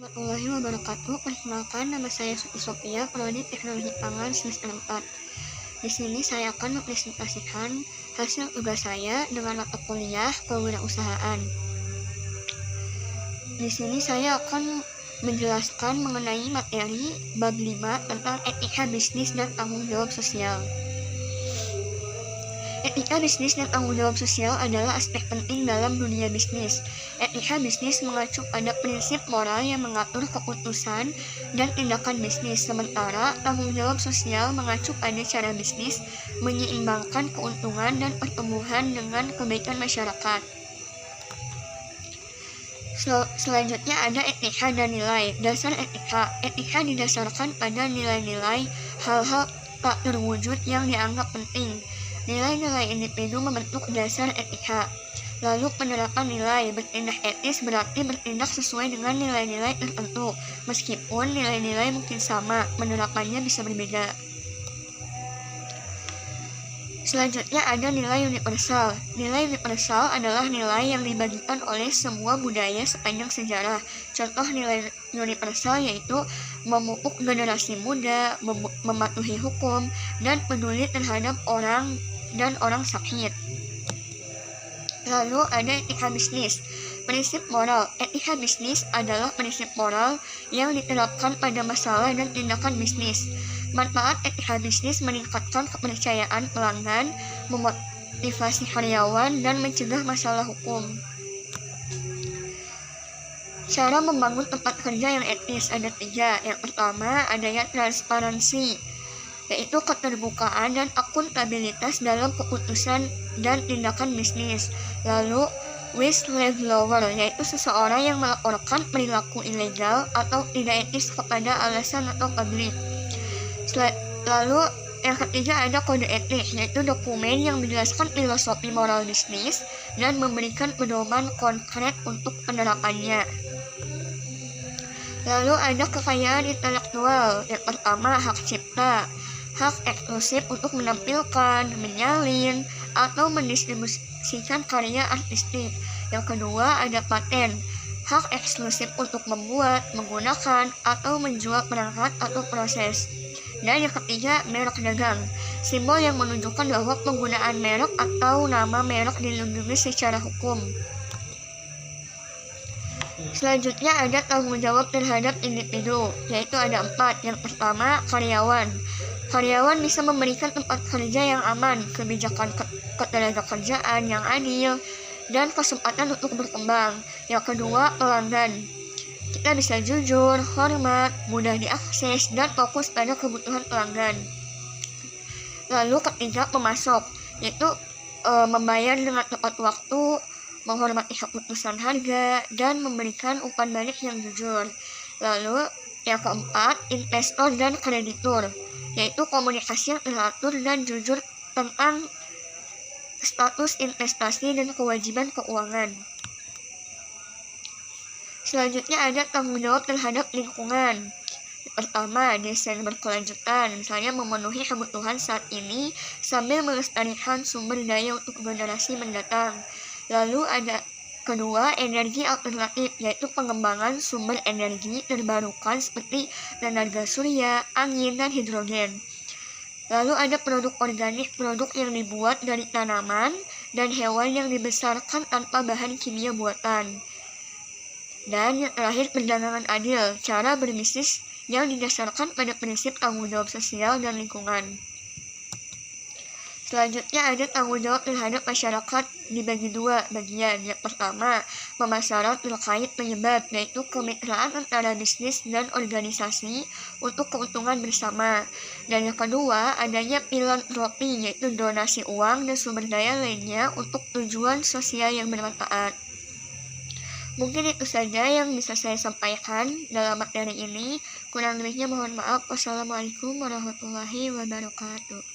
Warahmatullahi wabarakatuh. Perkenalkan, nama saya Suti Sophia, Prodi Teknologi Pangan semester 4. Di sini saya akan mempresentasikan hasil tugas saya dengan mata kuliah kewirausahaan. Di sini saya akan menjelaskan mengenai materi bab 5 tentang etika bisnis dan tanggung jawab sosial. Etika bisnis dan tanggung jawab sosial adalah aspek penting dalam dunia bisnis. Etika bisnis mengacu pada prinsip moral yang mengatur keputusan dan tindakan bisnis, sementara tanggung jawab sosial mengacu pada cara bisnis menyeimbangkan keuntungan dan pertumbuhan dengan kebaikan masyarakat. Selanjutnya ada etika dan nilai. Dasar etika. Etika didasarkan pada nilai-nilai hal-hal tak terwujud yang dianggap penting. Nilai-nilai individu membentuk dasar etika. Lalu penerapan nilai. Bertindak etis berarti bertindak sesuai dengan nilai-nilai tertentu. Meskipun nilai-nilai mungkin sama, penerapannya bisa berbeda. Selanjutnya ada nilai universal. Nilai universal adalah nilai yang dibagikan oleh semua budaya sepanjang sejarah. Contoh nilai universal yaitu memupuk generasi muda, mematuhi hukum, dan peduli terhadap orang dan orang sakit. Lalu ada etika bisnis. Prinsip moral. Etika bisnis adalah prinsip moral yang diterapkan pada masalah dan tindakan bisnis. Manfaat etika bisnis meningkatkan kepercayaan pelanggan, memotivasi karyawan, dan mencegah masalah hukum. Cara membangun tempat kerja yang etis ada 3. Yang pertama, adanya transparansi, yaitu keterbukaan dan akuntabilitas dalam keputusan dan tindakan bisnis. Lalu, whistleblower, yaitu seseorang yang melaporkan perilaku ilegal atau tidak etis kepada alasan atau publik. Lalu yang ketiga ada kode etik, yaitu dokumen yang menjelaskan filosofi moral bisnis dan memberikan pedoman konkret untuk penerapannya. Lalu ada kekayaan intelektual. Yang pertama, hak cipta, hak eksklusif untuk menampilkan, menyalin, atau mendistribusikan karya artistik. Yang kedua ada paten, hak eksklusif untuk membuat, menggunakan, atau menjual perangkat atau proses. Dan yang ketiga, merek dagang, simbol yang menunjukkan bahwa penggunaan merek atau nama merek dilindungi secara hukum. Selanjutnya ada tanggung jawab terhadap individu, yaitu ada 4. Yang pertama, karyawan. Karyawan bisa memberikan tempat kerja yang aman, kebijakan ketenagakerjaan yang adil, dan kesempatan untuk berkembang. Yang kedua, pelanggan. Kita bisa jujur, hormat, mudah diakses, dan fokus pada kebutuhan pelanggan. Lalu ketiga, pemasok, yaitu membayar dengan tepat waktu, menghormati keputusan harga, dan memberikan umpan balik yang jujur. Lalu yang keempat, investor dan kreditur, yaitu komunikasi yang teratur dan jujur tentang status investasi dan kewajiban keuangan. Selanjutnya ada tanggung jawab terhadap lingkungan. Pertama, desain berkelanjutan, misalnya memenuhi kebutuhan saat ini sambil melestarikan sumber daya untuk generasi mendatang. Lalu ada kedua, energi alternatif, yaitu pengembangan sumber energi terbarukan seperti tenaga surya, angin, dan hidrogen. Lalu ada produk organik, produk yang dibuat dari tanaman dan hewan yang dibesarkan tanpa bahan kimia buatan. Dan yang terakhir, perdagangan adil, cara berbisnis yang didasarkan pada prinsip tanggung jawab sosial dan lingkungan. Selanjutnya ada tanggung jawab terhadap masyarakat dibagi 2 bagian. Yang pertama, pemasaran terkait penyebab, yaitu kemitraan antara bisnis dan organisasi untuk keuntungan bersama. Dan yang kedua, adanya filantropi, yaitu donasi uang dan sumber daya lainnya untuk tujuan sosial yang bermanfaat. Mungkin itu saja yang bisa saya sampaikan dalam materi ini. Kurang lebihnya mohon maaf. Wassalamualaikum warahmatullahi wabarakatuh.